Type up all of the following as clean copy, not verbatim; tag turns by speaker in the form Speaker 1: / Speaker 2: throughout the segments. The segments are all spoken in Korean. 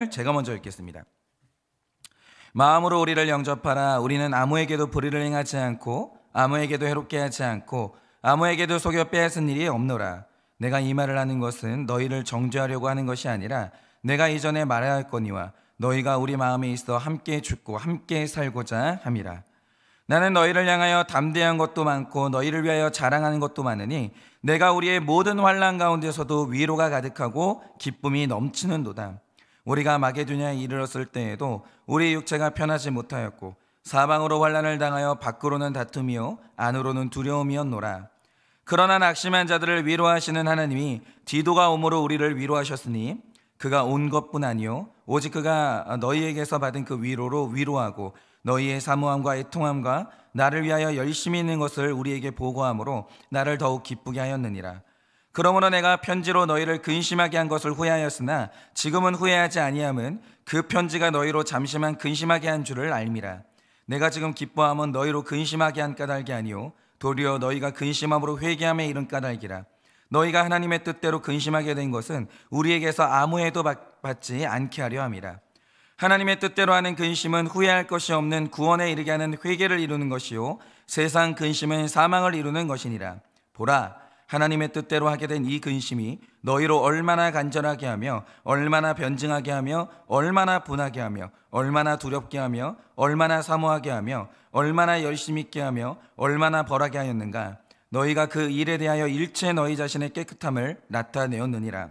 Speaker 1: 제가 먼저 읽겠습니다. 마음으로 우리를 영접하라. 우리는 아무에게도 불의를 행하지 않고 아무에게도 해롭게 하지 않고 아무에게도 속여 빼앗은 일이 없노라. 내가 이 말을 하는 것은 너희를 정죄하려고 하는 것이 아니라 내가 이전에 말하였거니와 너희가 우리 마음에 있어 함께 죽고 함께 살고자 함이라. 나는 너희를 향하여 담대한 것도 많고 너희를 위하여 자랑하는 것도 많으니 내가 우리의 모든 환난 가운데서도 위로가 가득하고 기쁨이 넘치는도다. 우리가 마게도냐에 이르렀을 때에도 우리 육체가 편하지 못하였고 사방으로 환난을 당하여 밖으로는 다툼이요 안으로는 두려움이었노라. 그러나 낙심한 자들을 위로하시는 하나님이 디도가 오므로 우리를 위로하셨으니 그가 온 것뿐 아니요 오직 그가 너희에게서 받은 그 위로로 위로하고 너희의 사모함과 애통함과 나를 위하여 열심히 있는 것을 우리에게 보고함으로 나를 더욱 기쁘게 하였느니라. 그러므로 내가 편지로 너희를 근심하게 한 것을 후회하였으나 지금은 후회하지 아니함은 그 편지가 너희로 잠시만 근심하게 한 줄을 알미라. 내가 지금 기뻐함은 너희로 근심하게 한 까닭이 아니요 도리어 너희가 근심함으로 회개함에 이른 까닭이라. 너희가 하나님의 뜻대로 근심하게 된 것은 우리에게서 아무 해도 받지 않게 하려 함이라. 하나님의 뜻대로 하는 근심은 후회할 것이 없는 구원에 이르게 하는 회개를 이루는 것이요 세상 근심은 사망을 이루는 것이니라. 보라, 하나님의 뜻대로 하게 된 이 근심이 너희로 얼마나 간절하게 하며 얼마나 변증하게 하며 얼마나 분하게 하며 얼마나 두렵게 하며 얼마나 사모하게 하며 얼마나 열심히 있게 하며 얼마나 벌하게 하였는가. 너희가 그 일에 대하여 일체 너희 자신의 깨끗함을 나타내었느니라.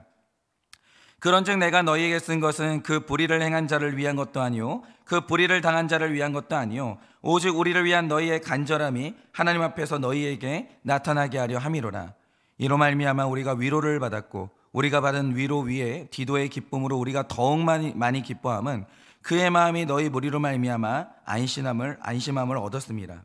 Speaker 1: 그런즉 내가 너희에게 쓴 것은 그 불의를 행한 자를 위한 것도 아니요 그 불의를 당한 자를 위한 것도 아니요 오직 우리를 위한 너희의 간절함이 하나님 앞에서 너희에게 나타나게 하려 함이로라. 이로 말미암아 우리가 위로를 받았고 우리가 받은 위로 위에 디도의 기쁨으로 우리가 더욱 많이 기뻐함은 그의 마음이 너희 무리로 말미암아 안심함을 얻었습니다.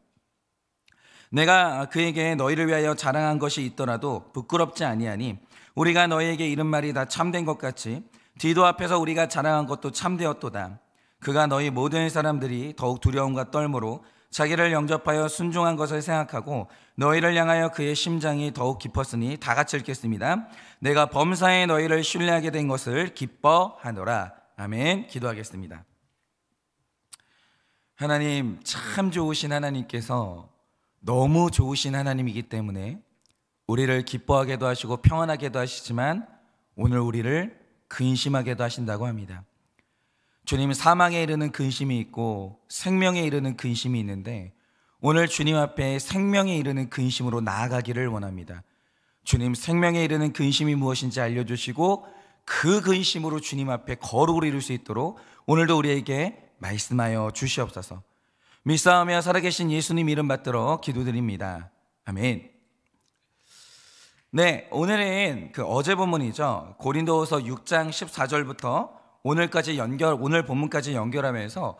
Speaker 1: 내가 그에게 너희를 위하여 자랑한 것이 있더라도 부끄럽지 아니하니 우리가 너희에게 이른 말이 다 참된 것 같이 디도 앞에서 우리가 자랑한 것도 참되었도다. 그가 너희 모든 사람들이 더욱 두려움과 떨므로 자기를 영접하여 순종한 것을 생각하고 너희를 향하여 그의 심장이 더욱 깊었으니 다 같이 읽겠습니다. 내가 범사에 너희를 신뢰하게 된 것을 기뻐하노라. 아멘. 기도하겠습니다. 하나님, 참 좋으신 하나님께서 너무 좋으신 하나님이기 때문에 우리를 기뻐하게도 하시고 평안하게도 하시지만 오늘 우리를 근심하게도 하신다고 합니다. 주님, 사망에 이르는 근심이 있고 생명에 이르는 근심이 있는데 오늘 주님 앞에 생명에 이르는 근심으로 나아가기를 원합니다. 주님, 생명에 이르는 근심이 무엇인지 알려주시고 그 근심으로 주님 앞에 거룩을 이룰 수 있도록 오늘도 우리에게 말씀하여 주시옵소서. 믿사오며 살아계신 예수님 이름 받들어 기도드립니다. 아멘. 네, 오늘은 어제 본문이죠. 고린도후서 6장 14절부터 오늘 본문까지 연결하면서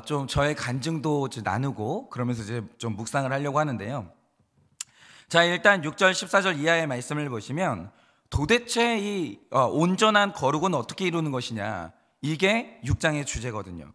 Speaker 1: 좀 저의 간증도 나누고 그러면서 이제 좀 묵상을 하려고 하는데요. 자, 일단 6절 14절 이하의 말씀을 보시면 도대체 이 온전한 거룩은 어떻게 이루는 것이냐, 이게 6장의 주제거든요.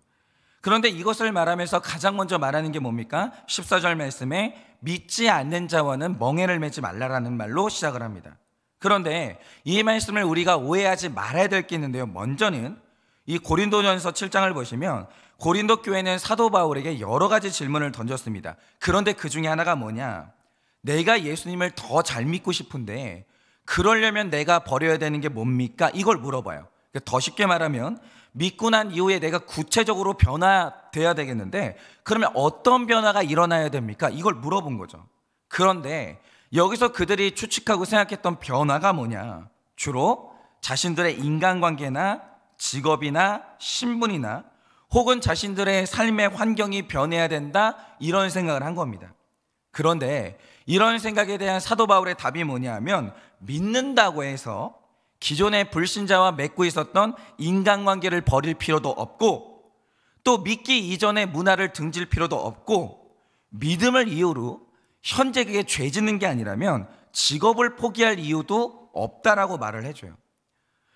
Speaker 1: 그런데 이것을 말하면서 가장 먼저 말하는 게 뭡니까? 14절 말씀에 믿지 않는 자와는 멍에를 매지 말라라는 말로 시작을 합니다. 그런데 이 말씀을 우리가 오해하지 말아야 될 게 있는데요. 먼저는 이 고린도전서 7장을 보시면 고린도 교회는 사도 바울에게 여러 가지 질문을 던졌습니다. 그런데 그 중에 하나가 뭐냐? 내가 예수님을 더 잘 믿고 싶은데 그러려면 내가 버려야 되는 게 뭡니까? 이걸 물어봐요. 더 쉽게 말하면 믿고 난 이후에 내가 구체적으로 변화돼야 되겠는데 그러면 어떤 변화가 일어나야 됩니까? 이걸 물어본 거죠. 그런데 여기서 그들이 추측하고 생각했던 변화가 뭐냐? 주로 자신들의 인간관계나 직업이나 신분이나 혹은 자신들의 삶의 환경이 변해야 된다, 이런 생각을 한 겁니다. 그런데 이런 생각에 대한 사도 바울의 답이 뭐냐면, 믿는다고 해서 기존의 불신자와 맺고 있었던 인간관계를 버릴 필요도 없고 또 믿기 이전의 문화를 등질 필요도 없고 믿음을 이유로 현재 그게 죄 짓는 게 아니라면 직업을 포기할 이유도 없다라고 말을 해줘요.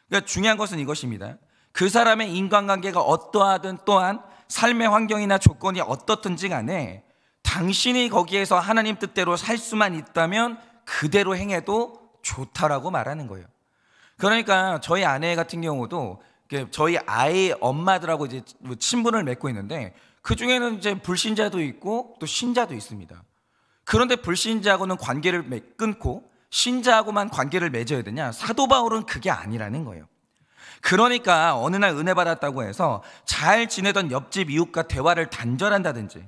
Speaker 1: 그러니까 중요한 것은 이것입니다. 그 사람의 인간관계가 어떠하든 또한 삶의 환경이나 조건이 어떻든지 간에 당신이 거기에서 하나님 뜻대로 살 수만 있다면 그대로 행해도 좋다라고 말하는 거예요. 그러니까 저희 아내 같은 경우도 저희 아이 엄마들하고 이제 친분을 맺고 있는데 그 중에는 이제 불신자도 있고 또 신자도 있습니다. 그런데 불신자하고는 관계를 끊고 신자하고만 관계를 맺어야 되냐? 사도 바울은 그게 아니라는 거예요. 그러니까 어느 날 은혜 받았다고 해서 잘 지내던 옆집 이웃과 대화를 단절한다든지,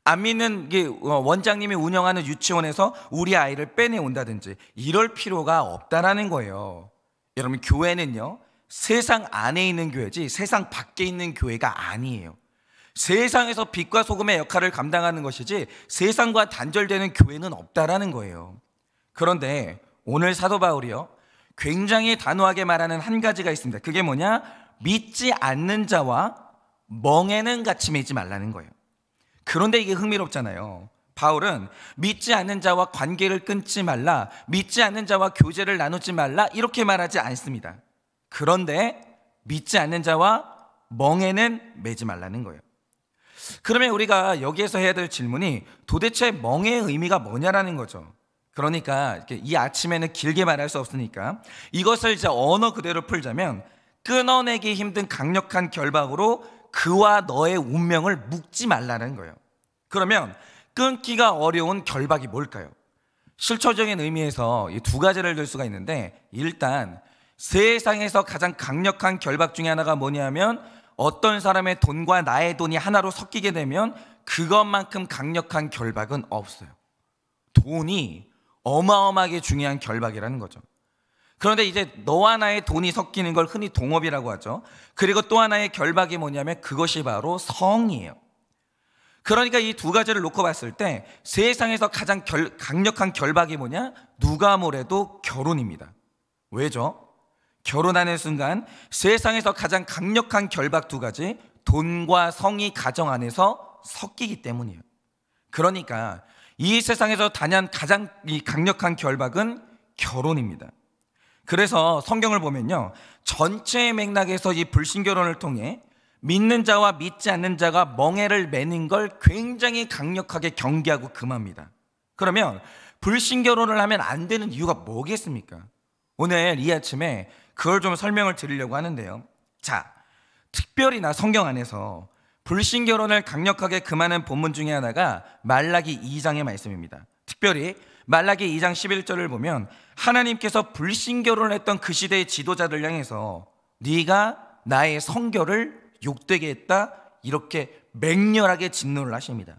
Speaker 1: 안 믿는 원장님이 운영하는 유치원에서 우리 아이를 빼내온다든지 이럴 필요가 없다라는 거예요. 여러분, 교회는요, 세상 안에 있는 교회지 세상 밖에 있는 교회가 아니에요. 세상에서 빛과 소금의 역할을 감당하는 것이지 세상과 단절되는 교회는 없다라는 거예요. 그런데 오늘 사도 바울이요, 굉장히 단호하게 말하는 한 가지가 있습니다. 그게 뭐냐? 믿지 않는 자와 멍에는 같이 맺지 말라는 거예요. 그런데 이게 흥미롭잖아요. 바울은 믿지 않는 자와 관계를 끊지 말라, 믿지 않는 자와 교제를 나누지 말라 이렇게 말하지 않습니다. 그런데 믿지 않는 자와 멍에는 매지 말라는 거예요. 그러면 우리가 여기에서 해야 될 질문이 도대체 멍에의 의미가 뭐냐라는 거죠. 그러니까 이 아침에는 길게 말할 수 없으니까 이것을 이제 언어 그대로 풀자면, 끊어내기 힘든 강력한 결박으로 그와 너의 운명을 묶지 말라는 거예요. 그러면 끊기가 어려운 결박이 뭘까요? 실초적인 의미에서 이 두 가지를 들 수가 있는데, 일단 세상에서 가장 강력한 결박 중에 하나가 뭐냐면, 어떤 사람의 돈과 나의 돈이 하나로 섞이게 되면 그것만큼 강력한 결박은 없어요. 돈이 어마어마하게 중요한 결박이라는 거죠. 그런데 이제 너와 나의 돈이 섞이는 걸 흔히 동업이라고 하죠. 그리고 또 하나의 결박이 뭐냐면 그것이 바로 성이에요. 그러니까 이 두 가지를 놓고 봤을 때 세상에서 가장 강력한 결박이 뭐냐? 누가 뭐래도 결혼입니다. 왜죠? 결혼하는 순간 세상에서 가장 강력한 결박 두 가지, 돈과 성이 가정 안에서 섞이기 때문이에요. 그러니까 이 세상에서 단연 가장 강력한 결박은 결혼입니다. 그래서 성경을 보면요, 전체의 맥락에서 이 불신결혼을 통해 믿는 자와 믿지 않는 자가 멍에를 매는 걸 굉장히 강력하게 경계하고 금합니다. 그러면 불신결혼을 하면 안 되는 이유가 뭐겠습니까? 오늘 이 아침에 그걸 좀 설명을 드리려고 하는데요. 자, 특별히나 성경 안에서 불신결혼을 강력하게 금하는 본문 중에 하나가 말라기 2장의 말씀입니다. 특별히 말라기 2장 11절을 보면 하나님께서 불신결혼을 했던 그 시대의 지도자들 향해서 네가 나의 성결을 욕되게 했다, 이렇게 맹렬하게 진노를 하십니다.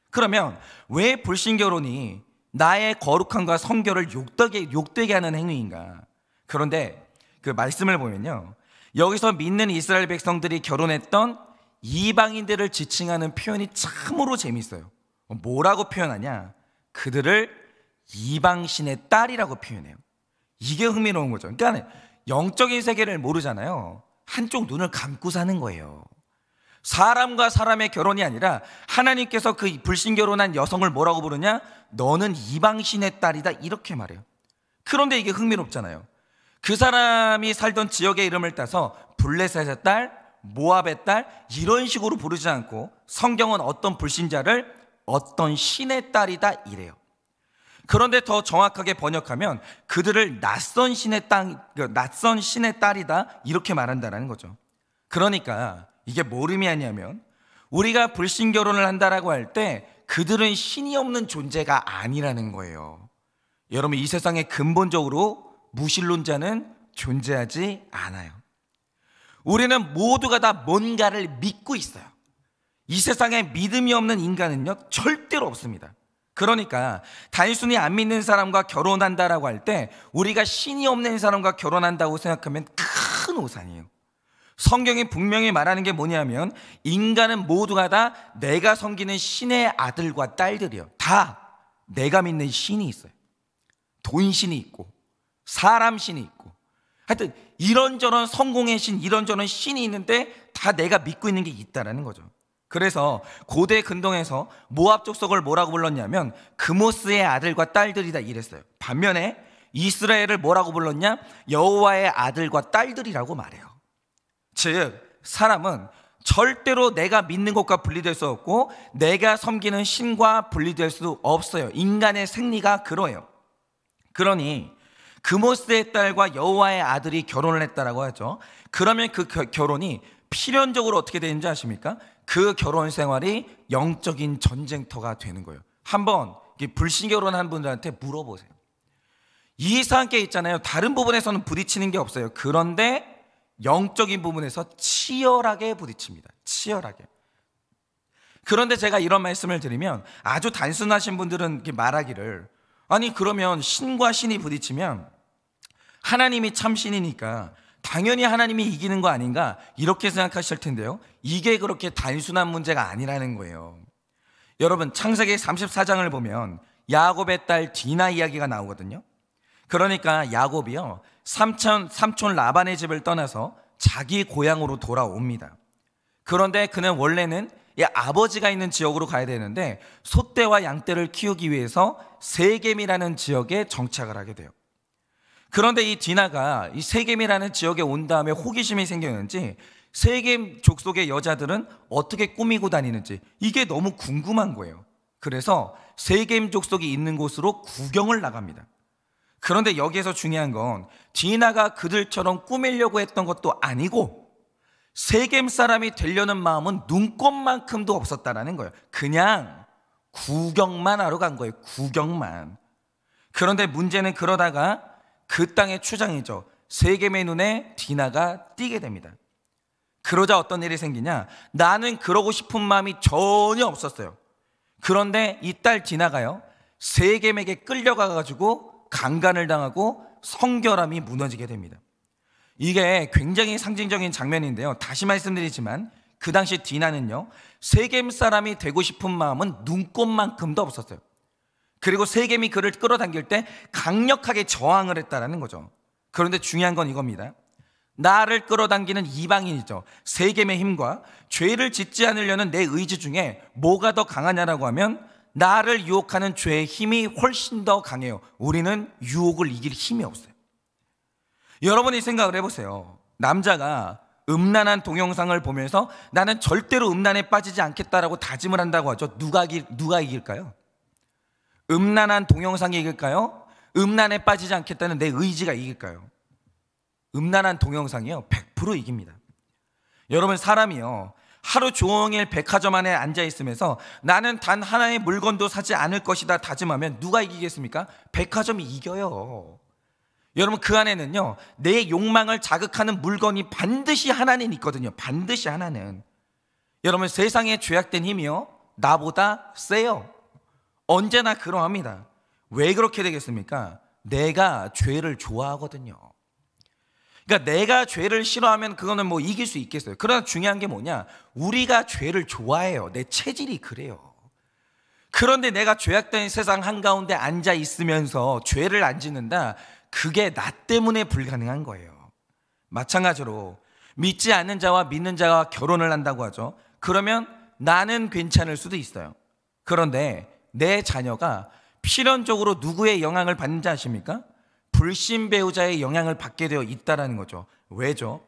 Speaker 1: 그러면 왜 불신결혼이 나의 거룩함과 성결을 욕되게 하는 행위인가? 그런데 그 말씀을 보면요, 여기서 믿는 이스라엘 백성들이 결혼했던 이방인들을 지칭하는 표현이 참으로 재밌어요. 뭐라고 표현하냐? 그들을 이방신의 딸이라고 표현해요. 이게 흥미로운 거죠. 그러니까 영적인 세계를 모르잖아요. 한쪽 눈을 감고 사는 거예요. 사람과 사람의 결혼이 아니라 하나님께서 그 불신결혼한 여성을 뭐라고 부르냐? 너는 이방신의 딸이다, 이렇게 말해요. 그런데 이게 흥미롭잖아요. 그 사람이 살던 지역의 이름을 따서 블레셋의 딸, 모압의 딸 이런 식으로 부르지 않고 성경은 어떤 불신자를 어떤 신의 딸이다 이래요. 그런데 더 정확하게 번역하면 그들을 낯선 신의 딸이다 이렇게 말한다는 거죠. 그러니까 이게 뭘 의미하냐면, 우리가 불신결혼을 한다라고 할 때 그들은 신이 없는 존재가 아니라는 거예요. 여러분, 이 세상에 근본적으로 무신론자는 존재하지 않아요. 우리는 모두가 다 뭔가를 믿고 있어요. 이 세상에 믿음이 없는 인간은요, 절대로 없습니다. 그러니까 단순히 안 믿는 사람과 결혼한다라고 할 때 우리가 신이 없는 사람과 결혼한다고 생각하면 큰 오산이에요. 성경이 분명히 말하는 게 뭐냐면, 인간은 모두가 다 내가 섬기는 신의 아들과 딸들이요, 다 내가 믿는 신이 있어요. 돈신이 있고 사람 신이 있고, 하여튼 이런저런 성공의 신, 이런저런 신이 있는데 다 내가 믿고 있는 게 있다라는 거죠. 그래서 고대 근동에서 모압 족속을 뭐라고 불렀냐면 그모스의 아들과 딸들이다 이랬어요. 반면에 이스라엘을 뭐라고 불렀냐? 여호와의 아들과 딸들이라고 말해요. 즉 사람은 절대로 내가 믿는 것과 분리될 수 없고 내가 섬기는 신과 분리될 수 없어요. 인간의 생리가 그러해요. 그러니 그모스의 딸과 여호와의 아들이 결혼을 했다라고 하죠. 그러면 그 결혼이 필연적으로 어떻게 되는지 아십니까? 그 결혼 생활이 영적인 전쟁터가 되는 거예요. 한번 불신 결혼한 분들한테 물어보세요. 이상한 게 있잖아요. 다른 부분에서는 부딪히는 게 없어요. 그런데 영적인 부분에서 치열하게 부딪힙니다. 치열하게. 그런데 제가 이런 말씀을 드리면 아주 단순하신 분들은 이렇게 말하기를, 아니 그러면 신과 신이 부딪히면 하나님이 참 신이니까 당연히 하나님이 이기는 거 아닌가, 이렇게 생각하실 텐데요, 이게 그렇게 단순한 문제가 아니라는 거예요. 여러분, 창세기 34장을 보면 야곱의 딸 디나 이야기가 나오거든요. 그러니까 야곱이요, 삼촌 라반의 집을 떠나서 자기 고향으로 돌아옵니다. 그런데 그는 원래는 아버지가 있는 지역으로 가야 되는데 소떼와 양떼를 키우기 위해서 세겜이라는 지역에 정착을 하게 돼요. 그런데 이 디나가 이 세겜이라는 지역에 온 다음에 호기심이 생겼는지 세겜 족속의 여자들은 어떻게 꾸미고 다니는지 이게 너무 궁금한 거예요. 그래서 세겜 족속이 있는 곳으로 구경을 나갑니다. 그런데 여기에서 중요한 건 디나가 그들처럼 꾸미려고 했던 것도 아니고 세겜 사람이 되려는 마음은 눈꼽만큼도 없었다라는 거예요. 그냥 구경만 하러 간 거예요. 구경만. 그런데 문제는 그러다가 그 땅의 추장이죠, 세겜의 눈에 디나가 띄게 됩니다. 그러자 어떤 일이 생기냐, 나는 그러고 싶은 마음이 전혀 없었어요. 그런데 이 딸 디나가요, 세겜에게 끌려가가지고 강간을 당하고 성결함이 무너지게 됩니다. 이게 굉장히 상징적인 장면인데요, 다시 말씀드리지만 그 당시 디나는요, 세겜 사람이 되고 싶은 마음은 눈꼽만큼도 없었어요. 그리고 세겜이 그를 끌어당길 때 강력하게 저항을 했다라는 거죠. 그런데 중요한 건 이겁니다. 나를 끌어당기는 이방인이죠, 세겜의 힘과 죄를 짓지 않으려는 내 의지 중에 뭐가 더 강하냐라고 하면 나를 유혹하는 죄의 힘이 훨씬 더 강해요. 우리는 유혹을 이길 힘이 없어요. 여러분이 생각을 해보세요. 남자가 음란한 동영상을 보면서 나는 절대로 음란에 빠지지 않겠다라고 다짐을 한다고 하죠. 누가 이길까요? 음란한 동영상이 이길까요? 음란에 빠지지 않겠다는 내 의지가 이길까요? 음란한 동영상이요, 100% 이깁니다. 여러분, 사람이요, 하루 종일 백화점 안에 앉아 있으면서 나는 단 하나의 물건도 사지 않을 것이다 다짐하면 누가 이기겠습니까? 백화점이 이겨요. 여러분, 그 안에는요, 내 욕망을 자극하는 물건이 반드시 하나는 있거든요. 반드시 하나는. 여러분, 세상에 죄악된 힘이요, 나보다 세요. 언제나 그러합니다. 왜 그렇게 되겠습니까? 내가 죄를 좋아하거든요. 그러니까 내가 죄를 싫어하면 그거는 뭐 이길 수 있겠어요. 그러나 중요한 게 뭐냐, 우리가 죄를 좋아해요. 내 체질이 그래요. 그런데 내가 죄악된 세상 한가운데 앉아 있으면서 죄를 안 짓는다, 그게 나 때문에 불가능한 거예요. 마찬가지로 믿지 않는 자와 믿는 자와 결혼을 한다고 하죠. 그러면 나는 괜찮을 수도 있어요. 그런데 내 자녀가 필연적으로 누구의 영향을 받는지 아십니까? 불신 배우자의 영향을 받게 되어 있다는 거죠. 왜죠?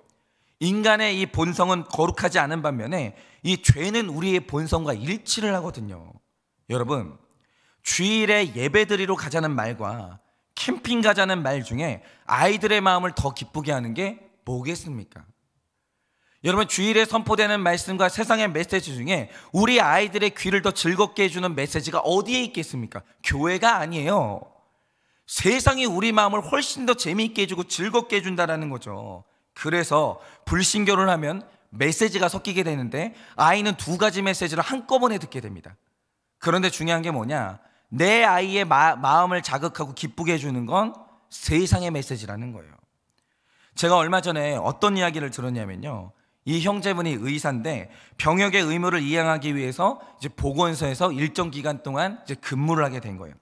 Speaker 1: 인간의 이 본성은 거룩하지 않은 반면에 이 죄는 우리의 본성과 일치를 하거든요. 여러분, 주일에 예배드리러 가자는 말과 캠핑 가자는 말 중에 아이들의 마음을 더 기쁘게 하는 게 뭐겠습니까? 여러분, 주일에 선포되는 말씀과 세상의 메시지 중에 우리 아이들의 귀를 더 즐겁게 해주는 메시지가 어디에 있겠습니까? 교회가 아니에요. 세상이 우리 마음을 훨씬 더 재미있게 해주고 즐겁게 해준다는 거죠. 그래서 불신교를 하면 메시지가 섞이게 되는데 아이는 두 가지 메시지를 한꺼번에 듣게 됩니다. 그런데 중요한 게 뭐냐, 내 아이의 마음을 자극하고 기쁘게 해주는 건 세상의 메시지라는 거예요. 제가 얼마 전에 어떤 이야기를 들었냐면요, 이 형제분이 의사인데 병역의 의무를 이행하기 위해서 이제 보건소에서 일정 기간 동안 이제 근무를 하게 된 거예요.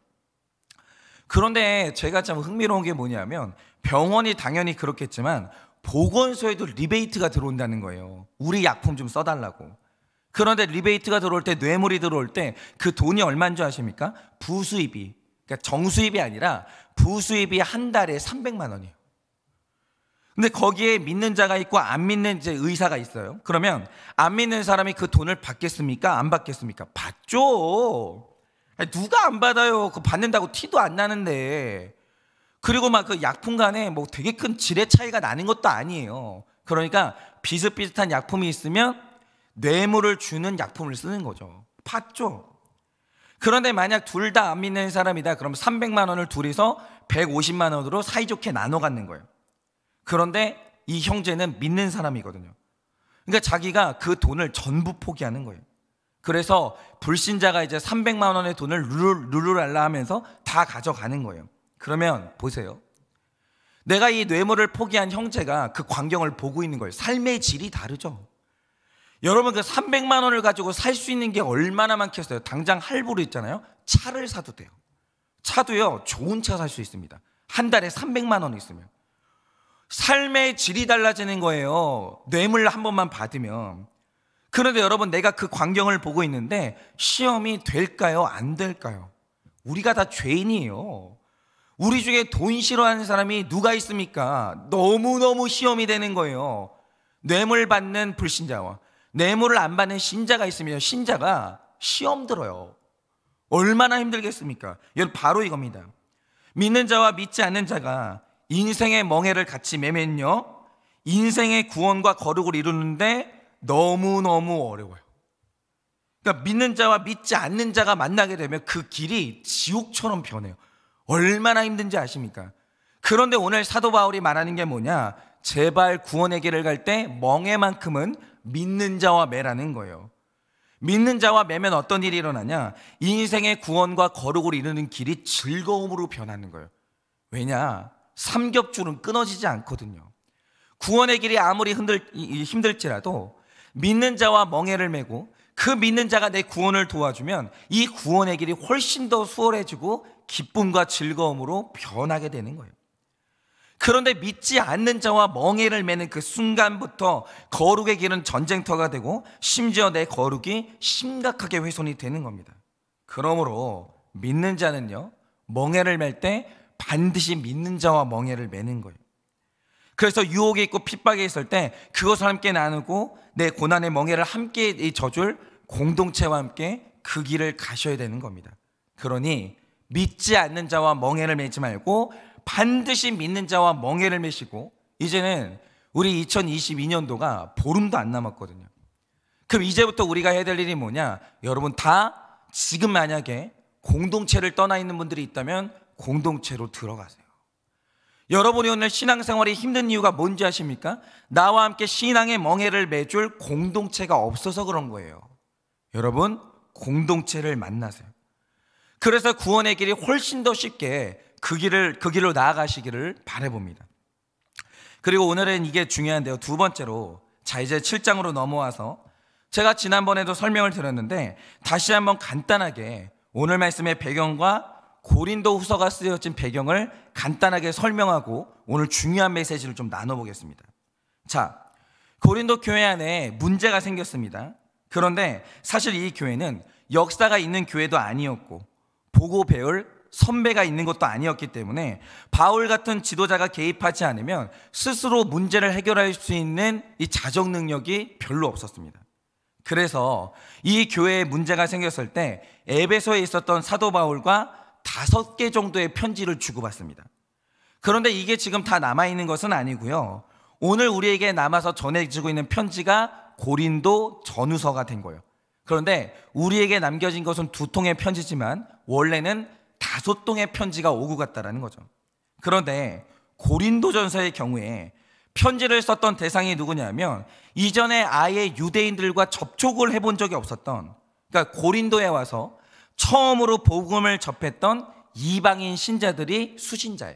Speaker 1: 그런데 제가 참 흥미로운 게 뭐냐면 병원이 당연히 그렇겠지만 보건소에도 리베이트가 들어온다는 거예요. 우리 약품 좀 써달라고. 그런데 리베이트가 들어올 때, 뇌물이 들어올 때 그 돈이 얼마인 줄 아십니까? 부수입이, 그러니까 정수입이 아니라 부수입이 한 달에 300만 원이에요. 근데 거기에 믿는 자가 있고 안 믿는 이제 의사가 있어요. 그러면 안 믿는 사람이 그 돈을 받겠습니까? 안 받겠습니까? 받죠. 아니, 누가 안 받아요? 그거 받는다고 티도 안 나는데. 그리고 막 그 약품 간에 뭐 되게 큰 질의 차이가 나는 것도 아니에요. 그러니까 비슷비슷한 약품이 있으면 뇌물을 주는 약품을 쓰는 거죠. 팠죠. 그런데 만약 둘 다 안 믿는 사람이다, 그럼 300만 원을 둘이서 150만 원으로 사이좋게 나눠 갖는 거예요. 그런데 이 형제는 믿는 사람이거든요. 그러니까 자기가 그 돈을 전부 포기하는 거예요. 그래서 불신자가 이제 300만 원의 돈을 룰루랄라 하면서 다 가져가는 거예요. 그러면 보세요. 내가 이 뇌물을 포기한 형제가 그 광경을 보고 있는 거예요. 삶의 질이 다르죠. 여러분, 그 300만 원을 가지고 살 수 있는 게 얼마나 많겠어요. 당장 할부로 있잖아요. 차를 사도 돼요. 차도요, 좋은 차 살 수 있습니다. 한 달에 300만 원 있으면. 삶의 질이 달라지는 거예요. 뇌물 한 번만 받으면. 그런데 여러분, 내가 그 광경을 보고 있는데 시험이 될까요? 안 될까요? 우리가 다 죄인이에요. 우리 중에 돈 싫어하는 사람이 누가 있습니까? 너무너무 시험이 되는 거예요. 뇌물 받는 불신자와 뇌물을 안 받는 신자가 있으면 신자가 시험 들어요. 얼마나 힘들겠습니까? 여러분, 바로 이겁니다. 믿는 자와 믿지 않는 자가 인생의 멍해를 같이 매면요, 인생의 구원과 거룩을 이루는데 너무너무 어려워요. 그러니까 믿는 자와 믿지 않는 자가 만나게 되면 그 길이 지옥처럼 변해요. 얼마나 힘든지 아십니까? 그런데 오늘 사도 바울이 말하는 게 뭐냐? 제발 구원의 길을 갈 때 멍해만큼은 믿는 자와 매라는 거예요. 믿는 자와 매면 어떤 일이 일어나냐? 인생의 구원과 거룩을 이루는 길이 즐거움으로 변하는 거예요. 왜냐? 삼겹줄은 끊어지지 않거든요. 구원의 길이 아무리 힘들지라도 믿는 자와 멍해를 메고 그 믿는 자가 내 구원을 도와주면 이 구원의 길이 훨씬 더 수월해지고 기쁨과 즐거움으로 변하게 되는 거예요. 그런데 믿지 않는 자와 멍해를 매는 그 순간부터 거룩의 길은 전쟁터가 되고 심지어 내 거룩이 심각하게 훼손이 되는 겁니다. 그러므로 믿는 자는요, 멍해를 맬 때 반드시 믿는 자와 멍해를 매는 거예요. 그래서 유혹에 있고 핍박에 있을 때 그것을 함께 나누고 내 고난의 멍해를 함께 져줄 공동체와 함께 그 길을 가셔야 되는 겁니다. 그러니 믿지 않는 자와 멍해를 매지 말고 반드시 믿는 자와 멍해를 매시고, 이제는 우리 2022년도가 보름도 안 남았거든요. 그럼 이제부터 우리가 해야 될 일이 뭐냐? 여러분, 다 지금 만약에 공동체를 떠나 있는 분들이 있다면 공동체로 들어가세요. 여러분이 오늘 신앙생활이 힘든 이유가 뭔지 아십니까? 나와 함께 신앙의 멍해를 매줄 공동체가 없어서 그런 거예요. 여러분, 공동체를 만나세요. 그래서 구원의 길이 훨씬 더 쉽게 그 길로 나아가시기를 바라봅니다. 그리고 오늘은 이게 중요한데요. 두 번째로, 자, 이제 7장으로 넘어와서 제가 지난번에도 설명을 드렸는데 다시 한번 간단하게 오늘 말씀의 배경과 고린도 후서가 쓰여진 배경을 간단하게 설명하고 오늘 중요한 메시지를 좀 나눠보겠습니다. 자, 고린도 교회 안에 문제가 생겼습니다. 그런데 사실 이 교회는 역사가 있는 교회도 아니었고 보고 배울 선배가 있는 것도 아니었기 때문에 바울 같은 지도자가 개입하지 않으면 스스로 문제를 해결할 수 있는 이 자정 능력이 별로 없었습니다. 그래서 이 교회에 문제가 생겼을 때 에베소에 있었던 사도 바울과 5개 정도의 편지를 주고받습니다. 그런데 이게 지금 다 남아있는 것은 아니고요, 오늘 우리에게 남아서 전해지고 있는 편지가 고린도 전후서가 된 거예요. 그런데 우리에게 남겨진 것은 2통의 편지지만 원래는 5통의 편지가 오고 갔다라는 거죠. 그런데 고린도전서의 경우에 편지를 썼던 대상이 누구냐면 이전에 아예 유대인들과 접촉을 해본 적이 없었던, 그러니까 고린도에 와서 처음으로 복음을 접했던 이방인 신자들이 수신자예요.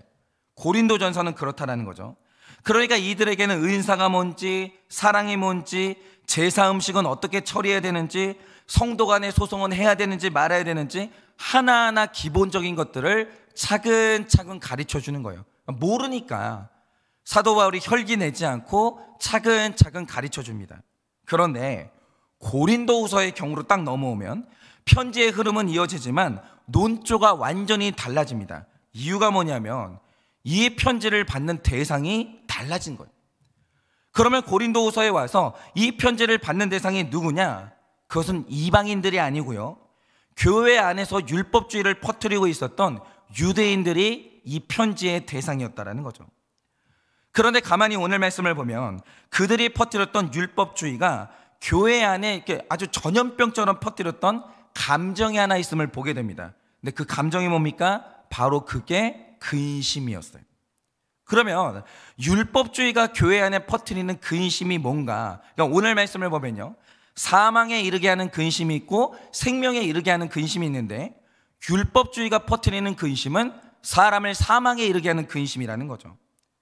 Speaker 1: 고린도전서는 그렇다라는 거죠. 그러니까 이들에게는 은사가 뭔지, 사랑이 뭔지, 제사 음식은 어떻게 처리해야 되는지, 성도 간의 소송은 해야 되는지 말아야 되는지 하나하나 기본적인 것들을 차근차근 가르쳐 주는 거예요. 모르니까 사도 바울이 혈기 내지 않고 차근차근 가르쳐 줍니다. 그런데 고린도후서의 경우로 딱 넘어오면 편지의 흐름은 이어지지만 논조가 완전히 달라집니다. 이유가 뭐냐면 이 편지를 받는 대상이 달라진 거예요. 그러면 고린도후서에 와서 이 편지를 받는 대상이 누구냐? 그것은 이방인들이 아니고요, 교회 안에서 율법주의를 퍼뜨리고 있었던 유대인들이 이 편지의 대상이었다라는 거죠. 그런데 가만히 오늘 말씀을 보면 그들이 퍼뜨렸던 율법주의가 교회 안에 이렇게 아주 전염병처럼 퍼뜨렸던 감정이 하나 있음을 보게 됩니다. 근데 그 감정이 뭡니까? 바로 그게 근심이었어요. 그러면 율법주의가 교회 안에 퍼뜨리는 근심이 뭔가? 그러니까 오늘 말씀을 보면요, 사망에 이르게 하는 근심이 있고 생명에 이르게 하는 근심이 있는데, 율법주의가 퍼뜨리는 근심은 사람을 사망에 이르게 하는 근심이라는 거죠.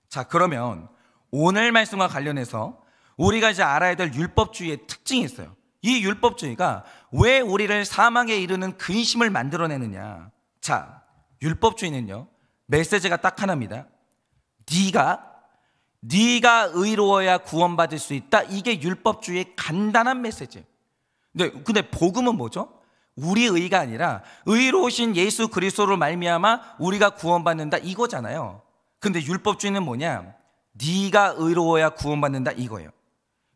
Speaker 1: 자, 그러면 오늘 말씀과 관련해서 우리가 이제 알아야 될 율법주의의 특징이 있어요. 이 율법주의가 왜 우리를 사망에 이르는 근심을 만들어내느냐? 자, 율법주의는요, 메시지가 딱 하나입니다. 네가 의로워야 구원받을 수 있다. 이게 율법주의의 간단한 메시지. 근데 복음은 뭐죠? 우리 의가 아니라 의로우신 예수 그리스도로 말미암아 우리가 구원받는다, 이거잖아요. 근데 율법주의는 뭐냐? 네가 의로워야 구원받는다, 이거예요.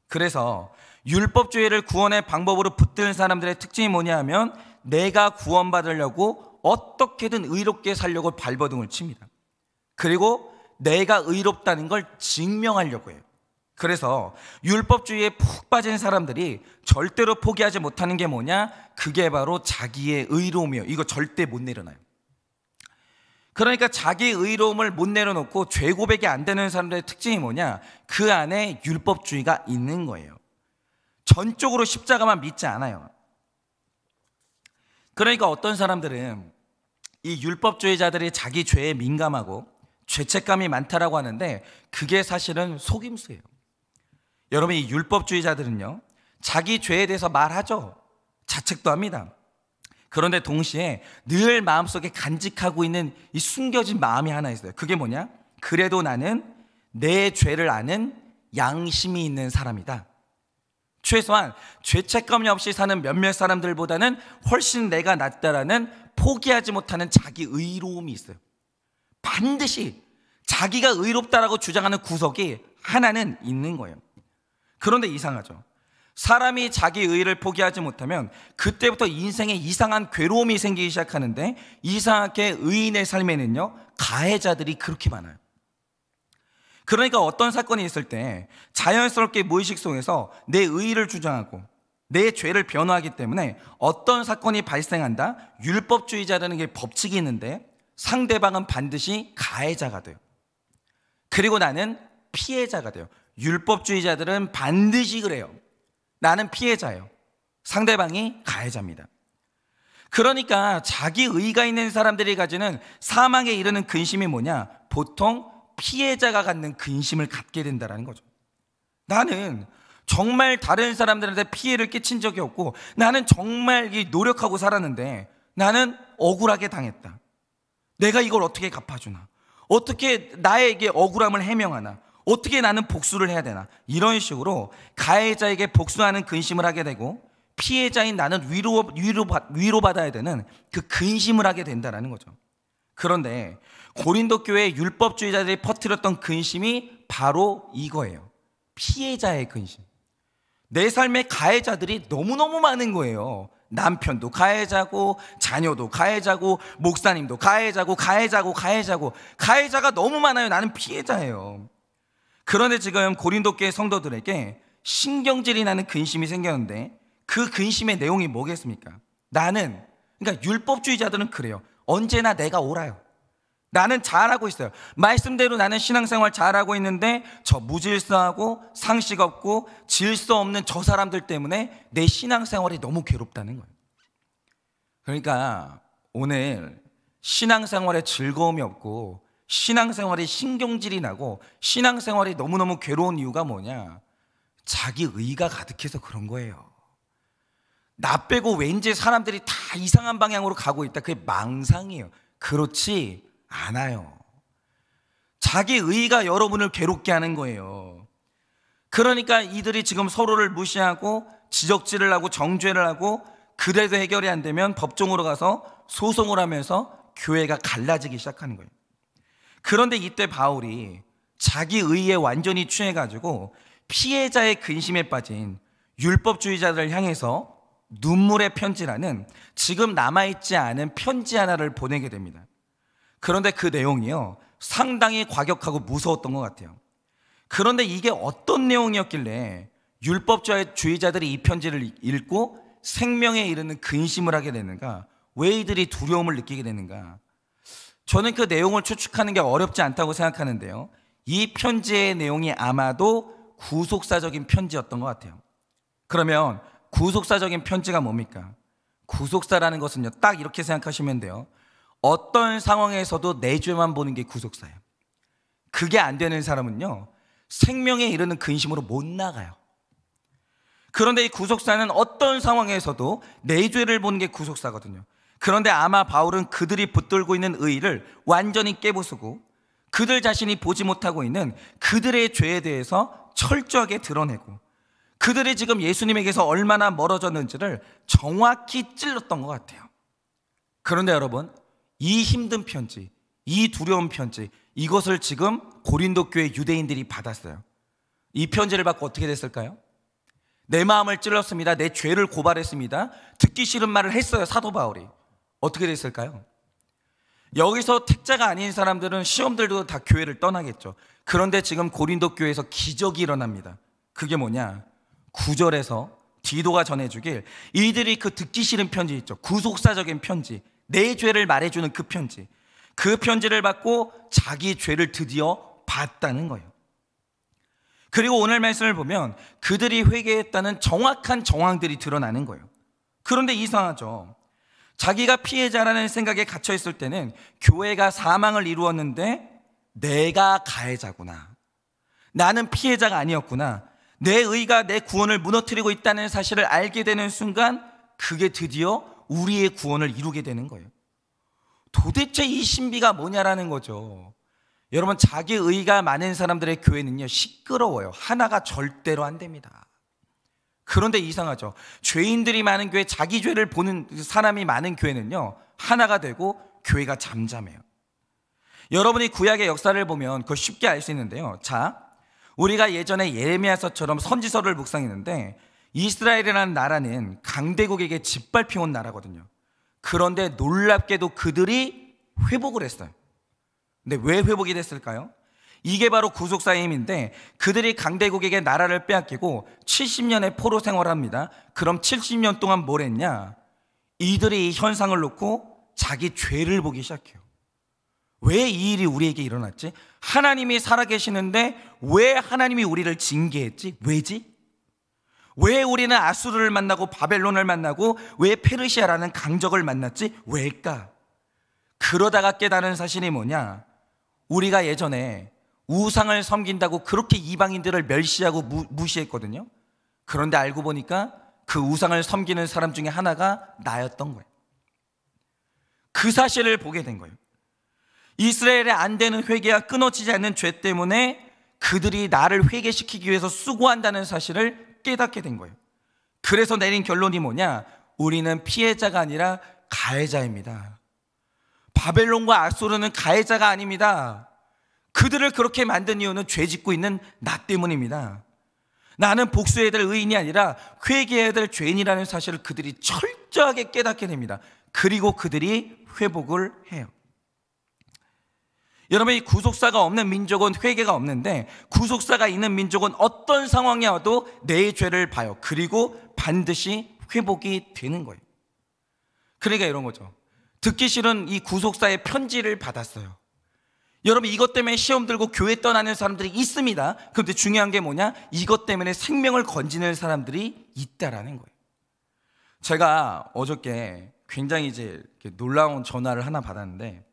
Speaker 1: 그래서 율법주의를 구원의 방법으로 붙드는 사람들의 특징이 뭐냐 하면, 내가 구원받으려고 어떻게든 의롭게 살려고 발버둥을 칩니다. 그리고 내가 의롭다는 걸 증명하려고 해요. 그래서 율법주의에 푹 빠진 사람들이 절대로 포기하지 못하는 게 뭐냐? 그게 바로 자기의 의로움이에요. 이거 절대 못 내려놔요. 그러니까 자기 의로움을 못 내려놓고 죄 고백이 안 되는 사람들의 특징이 뭐냐? 그 안에 율법주의가 있는 거예요. 전적으로 십자가만 믿지 않아요. 그러니까 어떤 사람들은 이 율법주의자들이 자기 죄에 민감하고 죄책감이 많다라고 하는데, 그게 사실은 속임수예요. 여러분, 이 율법주의자들은요, 자기 죄에 대해서 말하죠. 자책도 합니다. 그런데 동시에 늘 마음속에 간직하고 있는 이 숨겨진 마음이 하나 있어요. 그게 뭐냐? 그래도 나는 내 죄를 아는 양심이 있는 사람이다. 최소한 죄책감이 없이 사는 몇몇 사람들보다는 훨씬 내가 낫다라는, 포기하지 못하는 자기 의로움이 있어요. 반드시 자기가 의롭다라고 주장하는 구석이 하나는 있는 거예요. 그런데 이상하죠. 사람이 자기 의를 포기하지 못하면 그때부터 인생에 이상한 괴로움이 생기기 시작하는데, 이상하게 의인의 삶에는요, 가해자들이 그렇게 많아요. 그러니까 어떤 사건이 있을 때 자연스럽게 무의식 속에서 내 의의를 주장하고 내 죄를 변호하기 때문에 어떤 사건이 발생한다? 율법주의자라는 게 법칙이 있는데, 상대방은 반드시 가해자가 돼요. 그리고 나는 피해자가 돼요. 율법주의자들은 반드시 그래요. 나는 피해자예요. 상대방이 가해자입니다. 그러니까 자기 의가 있는 사람들이 가지는 사망에 이르는 근심이 뭐냐? 보통 피해자가 갖는 근심을 갖게 된다는 거죠. 나는 정말 다른 사람들한테 피해를 끼친 적이 없고, 나는 정말 노력하고 살았는데 나는 억울하게 당했다. 내가 이걸 어떻게 갚아주나? 어떻게 나에게 억울함을 해명하나? 어떻게 나는 복수를 해야 되나? 이런 식으로 가해자에게 복수하는 근심을 하게 되고, 피해자인 나는 위로받아야 되는 그 근심을 하게 된다는 거죠. 그런데 고린도 교회 율법주의자들이 퍼뜨렸던 근심이 바로 이거예요. 피해자의 근심. 내 삶의 가해자들이 너무너무 많은 거예요. 남편도 가해자고, 자녀도 가해자고, 목사님도 가해자고, 가해자가 너무 많아요. 나는 피해자예요. 그런데 지금 고린도 교회 성도들에게 신경질이 나는 근심이 생겼는데, 그 근심의 내용이 뭐겠습니까? 그러니까 율법주의자들은 그래요. 언제나 내가 옳아요. 나는 잘하고 있어요. 말씀대로 나는 신앙생활 잘하고 있는데, 저 무질서하고 상식 없고 질서 없는 저 사람들 때문에 내 신앙생활이 너무 괴롭다는 거예요. 그러니까 오늘 신앙생활에 즐거움이 없고 신앙생활이 신경질이 나고 신앙생활이 너무너무 괴로운 이유가 뭐냐? 자기 의가 가득해서 그런 거예요. 나 빼고 왠지 사람들이 다 이상한 방향으로 가고 있다. 그게 망상이에요. 그렇지 않아요. 자기 의가 여러분을 괴롭게 하는 거예요. 그러니까 이들이 지금 서로를 무시하고 지적질을 하고 정죄를 하고, 그래도 해결이 안 되면 법정으로 가서 소송을 하면서 교회가 갈라지기 시작하는 거예요. 그런데 이때 바울이 자기 의에 완전히 취해가지고 피해자의 근심에 빠진 율법주의자들을 향해서 눈물의 편지라는, 지금 남아있지 않은 편지 하나를 보내게 됩니다. 그런데 그 내용이요, 상당히 과격하고 무서웠던 것 같아요. 그런데 이게 어떤 내용이었길래 율법주의자들이 이 편지를 읽고 생명에 이르는 근심을 하게 되는가? 왜 이들이 두려움을 느끼게 되는가? 저는 그 내용을 추측하는 게 어렵지 않다고 생각하는데요, 이 편지의 내용이 아마도 구속사적인 편지였던 것 같아요. 그러면 구속사적인 편지가 뭡니까? 구속사라는 것은요, 딱 이렇게 생각하시면 돼요. 어떤 상황에서도 내 죄만 보는 게 구속사예요. 그게 안 되는 사람은요, 생명에 이르는 근심으로 못 나가요. 그런데 이 구속사는 어떤 상황에서도 내 죄를 보는 게 구속사거든요. 그런데 아마 바울은 그들이 붙들고 있는 의의를 완전히 깨부수고 그들 자신이 보지 못하고 있는 그들의 죄에 대해서 철저하게 드러내고 그들이 지금 예수님에게서 얼마나 멀어졌는지를 정확히 찔렀던 것 같아요. 그런데 여러분, 이 힘든 편지, 이 두려운 편지, 이것을 지금 고린도 교회 유대인들이 받았어요. 이 편지를 받고 어떻게 됐을까요? 내 마음을 찔렀습니다. 내 죄를 고발했습니다. 듣기 싫은 말을 했어요, 사도 바울이. 어떻게 됐을까요? 여기서 택자가 아닌 사람들은 시험들도 다 교회를 떠나겠죠. 그런데 지금 고린도 교회에서 기적이 일어납니다. 그게 뭐냐? 9절에서 디도가 전해주길, 이들이 그 듣기 싫은 편지 있죠, 구속사적인 편지, 내 죄를 말해주는 그 편지, 그 편지를 받고 자기 죄를 드디어 봤다는 거예요. 그리고 오늘 말씀을 보면 그들이 회개했다는 정확한 정황들이 드러나는 거예요. 그런데 이상하죠. 자기가 피해자라는 생각에 갇혀있을 때는 교회가 사망을 이루었는데 내가 가해자구나, 나는 피해자가 아니었구나, 내 의가 내 구원을 무너뜨리고 있다는 사실을 알게 되는 순간 그게 드디어 우리의 구원을 이루게 되는 거예요. 도대체 이 신비가 뭐냐라는 거죠. 여러분, 자기 의가 많은 사람들의 교회는요, 시끄러워요. 하나가 절대로 안 됩니다. 그런데 이상하죠. 죄인들이 많은 교회, 자기 죄를 보는 사람이 많은 교회는요, 하나가 되고 교회가 잠잠해요. 여러분이 구약의 역사를 보면 그걸 쉽게 알 수 있는데요, 자, 우리가 예전에 예레미야서처럼 선지서를 묵상했는데 이스라엘이라는 나라는 강대국에게 짓밟혀온 나라거든요. 그런데 놀랍게도 그들이 회복을 했어요. 근데 왜 회복이 됐을까요? 이게 바로 구속사의 힘인데, 그들이 강대국에게 나라를 빼앗기고 70년의 포로 생활을 합니다. 그럼 70년 동안 뭘 했냐? 이들이 이 현상을 놓고 자기 죄를 보기 시작해요. 왜 이 일이 우리에게 일어났지? 하나님이 살아계시는데 왜 하나님이 우리를 징계했지? 왜지? 왜 우리는 아수르를 만나고 바벨론을 만나고 왜 페르시아라는 강적을 만났지? 왜일까? 그러다가 깨달은 사실이 뭐냐? 우리가 예전에 우상을 섬긴다고 그렇게 이방인들을 멸시하고 무시했거든요. 그런데 알고 보니까 그 우상을 섬기는 사람 중에 하나가 나였던 거예요. 그 사실을 보게 된 거예요. 이스라엘의 안 되는 회개와 끊어지지 않는 죄 때문에 그들이 나를 회개시키기 위해서 수고한다는 사실을 깨닫게 된 거예요. 그래서 내린 결론이 뭐냐? 우리는 피해자가 아니라 가해자입니다. 바벨론과 아수르는 가해자가 아닙니다. 그들을 그렇게 만든 이유는 죄 짓고 있는 나 때문입니다. 나는 복수해야 될 의인이 아니라 회개해야 될 죄인이라는 사실을 그들이 철저하게 깨닫게 됩니다. 그리고 그들이 회복을 해요. 여러분, 이 구속사가 없는 민족은 회개가 없는데, 구속사가 있는 민족은 어떤 상황이 와도 내 죄를 봐요. 그리고 반드시 회복이 되는 거예요. 그러니까 이런 거죠. 듣기 싫은 이 구속사의 편지를 받았어요. 여러분, 이것 때문에 시험 들고 교회 떠나는 사람들이 있습니다. 그런데 중요한 게 뭐냐? 이것 때문에 생명을 건지는 사람들이 있다라는 거예요. 제가 어저께 굉장히 이제 놀라운 전화를 하나 받았는데,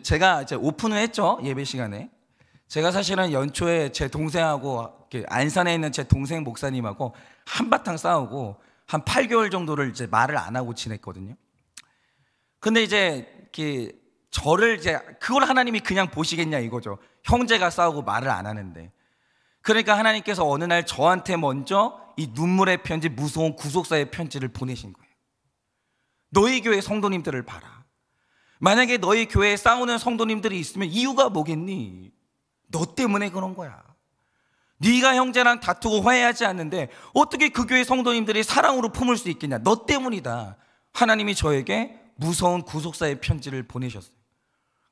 Speaker 1: 제가 이제 오픈을 했죠, 예배 시간에. 제가 사실은 연초에 제 동생하고 안산에 있는 제 동생 목사님하고 한바탕 싸우고 한 8개월 정도를 이제 말을 안 하고 지냈거든요. 근데 이제 저를 이제 그걸 하나님이 그냥 보시겠냐 이거죠. 형제가 싸우고 말을 안 하는데. 그러니까 하나님께서 어느 날 저한테 먼저 이 눈물의 편지, 무서운 구속사의 편지를 보내신 거예요. 너희 교회 성도님들을 봐라. 만약에 너희 교회에 싸우는 성도님들이 있으면 이유가 뭐겠니? 너 때문에 그런 거야. 네가 형제랑 다투고 화해하지 않는데 어떻게 그 교회 성도님들이 사랑으로 품을 수 있겠냐? 너 때문이다. 하나님이 저에게 무서운 구속사의 편지를 보내셨어요.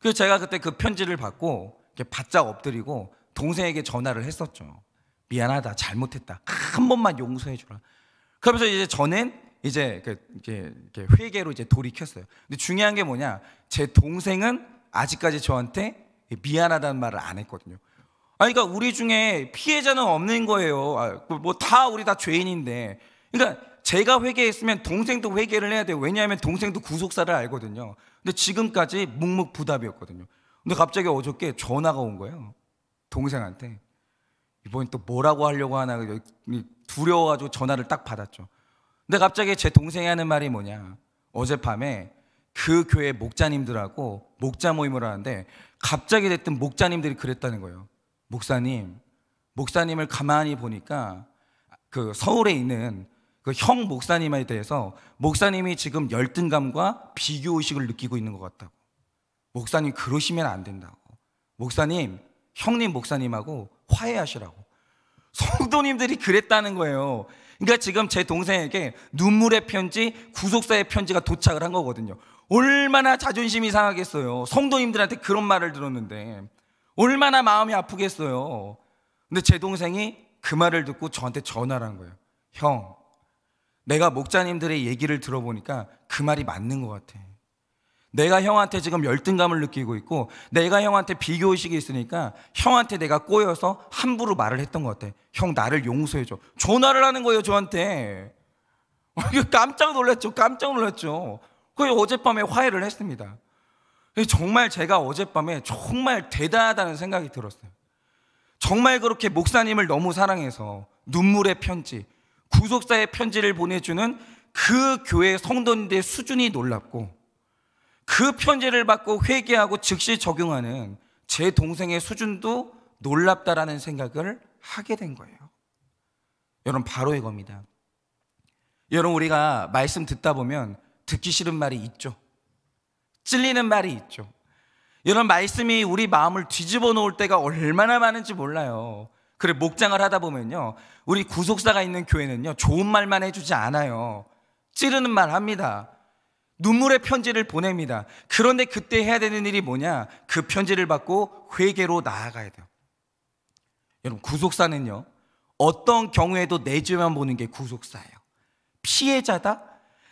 Speaker 1: 그래서 제가 그때 그 편지를 받고 이렇게 바짝 엎드리고 동생에게 전화를 했었죠. 미안하다, 잘못했다, 한 번만 용서해 주라. 그러면서 이제 저는 이제 회개로 이제 돌이켰어요. 근데 중요한 게 뭐냐, 제 동생은 아직까지 저한테 미안하다는 말을 안 했거든요. 그러니까 우리 중에 피해자는 없는 거예요. 뭐 다 우리 다 죄인인데. 그러니까 제가 회개했으면 동생도 회개를 해야 돼요. 왜냐하면 동생도 구속사를 알거든요. 근데 지금까지 묵묵부답이었거든요. 근데 갑자기 어저께 전화가 온 거예요. 동생한테. 이번엔 또 뭐라고 하려고 하나 두려워가지고 전화를 딱 받았죠. 근데 갑자기 제 동생이 하는 말이 뭐냐, 어젯밤에 그 교회 목자님들하고 목자 모임을 하는데 갑자기 됐던 목자님들이 그랬다는 거예요. 목사님을 가만히 보니까 그 서울에 있는 그 형 목사님에 대해서 목사님이 지금 열등감과 비교의식을 느끼고 있는 것 같다고. 목사님 그러시면 안 된다고. 목사님, 형님 목사님하고 화해하시라고. 성도님들이 그랬다는 거예요. 그러니까 지금 제 동생에게 눈물의 편지, 구속사의 편지가 도착을 한 거거든요. 얼마나 자존심이 상하겠어요. 성도님들한테 그런 말을 들었는데 얼마나 마음이 아프겠어요. 근데 제 동생이 그 말을 듣고 저한테 전화를 한 거예요. 형, 내가 목자님들의 얘기를 들어보니까 그 말이 맞는 것 같아. 내가 형한테 지금 열등감을 느끼고 있고 내가 형한테 비교의식이 있으니까 형한테 내가 꼬여서 함부로 말을 했던 것 같아. 형, 나를 용서해줘. 전화를 하는 거예요, 저한테. 깜짝 놀랐죠. 그래서 어젯밤에 화해를 했습니다. 정말 제가 어젯밤에 정말 대단하다는 생각이 들었어요. 정말 그렇게 목사님을 너무 사랑해서 눈물의 편지, 구속사의 편지를 보내주는 그 교회 성도님들의 수준이 놀랍고 그 편지를 받고 회개하고 즉시 적용하는 제 동생의 수준도 놀랍다라는 생각을 하게 된 거예요. 여러분, 바로 이겁니다. 여러분, 우리가 말씀 듣다 보면 듣기 싫은 말이 있죠. 찔리는 말이 있죠. 여러분, 말씀이 우리 마음을 뒤집어 놓을 때가 얼마나 많은지 몰라요. 그래, 목장을 하다 보면요, 우리 구속사가 있는 교회는요, 좋은 말만 해주지 않아요. 찌르는 말 합니다. 눈물의 편지를 보냅니다. 그런데 그때 해야 되는 일이 뭐냐, 그 편지를 받고 회개로 나아가야 돼요. 여러분, 구속사는요, 어떤 경우에도 내 죄만 보는 게 구속사예요. 피해자다?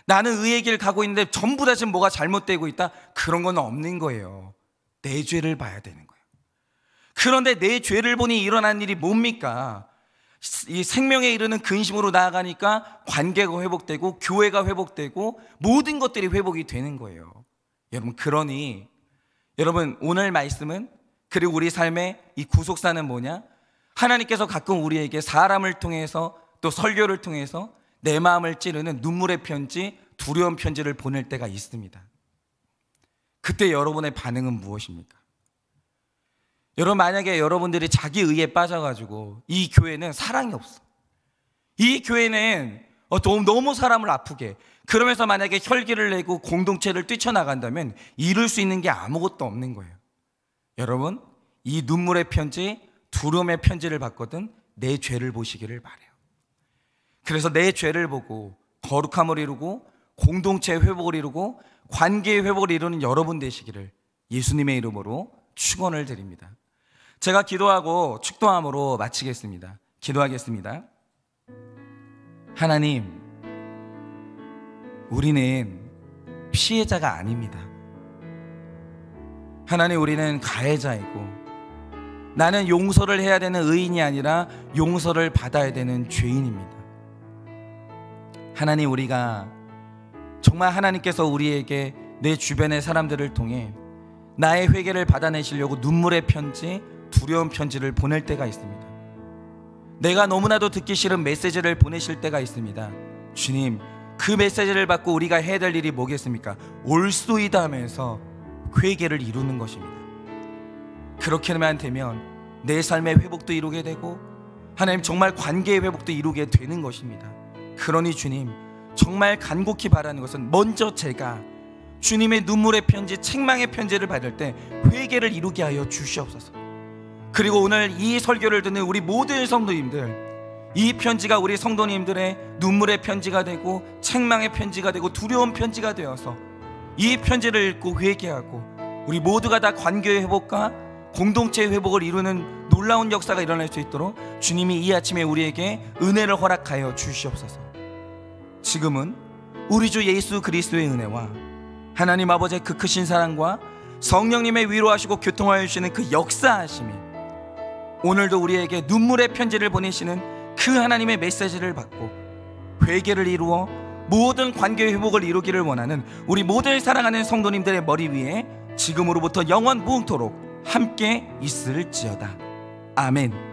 Speaker 1: 나는 의의 길 가고 있는데 전부 다 지금 뭐가 잘못되고 있다? 그런 건 없는 거예요. 내 죄를 봐야 되는 거예요. 그런데 내 죄를 보니 일어난 일이 뭡니까? 이 생명에 이르는 근심으로 나아가니까 관계가 회복되고 교회가 회복되고 모든 것들이 회복이 되는 거예요. 여러분, 그러니 여러분, 오늘 말씀은, 그리고 우리 삶의 이 구속사는 뭐냐? 하나님께서 가끔 우리에게 사람을 통해서 또 설교를 통해서 내 마음을 찌르는 눈물의 편지, 두려운 편지를 보낼 때가 있습니다. 그때 여러분의 반응은 무엇입니까? 여러분, 만약에 여러분들이 자기 의에 빠져가지고 이 교회는 사랑이 없어, 이 교회는 너무 사람을 아프게, 그러면서 만약에 혈기를 내고 공동체를 뛰쳐나간다면 이룰 수 있는 게 아무것도 없는 거예요. 여러분, 이 눈물의 편지, 두려움의 편지를 받거든 내 죄를 보시기를 바라요. 그래서 내 죄를 보고 거룩함을 이루고 공동체 회복을 이루고 관계의 회복을 이루는 여러분 되시기를 예수님의 이름으로 축원을 드립니다. 제가 기도하고 축도함으로 마치겠습니다. 기도하겠습니다. 하나님, 우리는 피해자가 아닙니다. 하나님, 우리는 가해자이고 나는 용서를 해야 되는 의인이 아니라 용서를 받아야 되는 죄인입니다. 하나님, 우리가 정말 하나님께서 우리에게 내 주변의 사람들을 통해 나의 회개를 받아내시려고 눈물의 편지, 두려운 편지를 보낼 때가 있습니다. 내가 너무나도 듣기 싫은 메시지를 보내실 때가 있습니다. 주님, 그 메시지를 받고 우리가 해야 될 일이 뭐겠습니까? 올소이다 하면서 회개를 이루는 것입니다. 그렇게만 되면 내 삶의 회복도 이루게 되고 하나님, 정말 관계의 회복도 이루게 되는 것입니다. 그러니 주님, 정말 간곡히 바라는 것은 먼저 제가 주님의 눈물의 편지, 책망의 편지를 받을 때 회개를 이루게 하여 주시옵소서. 그리고 오늘 이 설교를 듣는 우리 모든 성도님들, 이 편지가 우리 성도님들의 눈물의 편지가 되고 책망의 편지가 되고 두려운 편지가 되어서 이 편지를 읽고 회개하고 우리 모두가 다 관계의 회복과 공동체의 회복을 이루는 놀라운 역사가 일어날 수 있도록 주님이 이 아침에 우리에게 은혜를 허락하여 주시옵소서. 지금은 우리 주 예수 그리스도의 은혜와 하나님 아버지의 그 크신 사랑과 성령님의 위로하시고 교통하여 주시는 그 역사하심이 오늘도 우리에게 눈물의 편지를 보내시는 그 하나님의 메시지를 받고 회개를 이루어 모든 관계의 회복을 이루기를 원하는 우리 모든 사랑하는 성도님들의 머리 위에 지금으로부터 영원 무궁토록 함께 있을지어다. 아멘.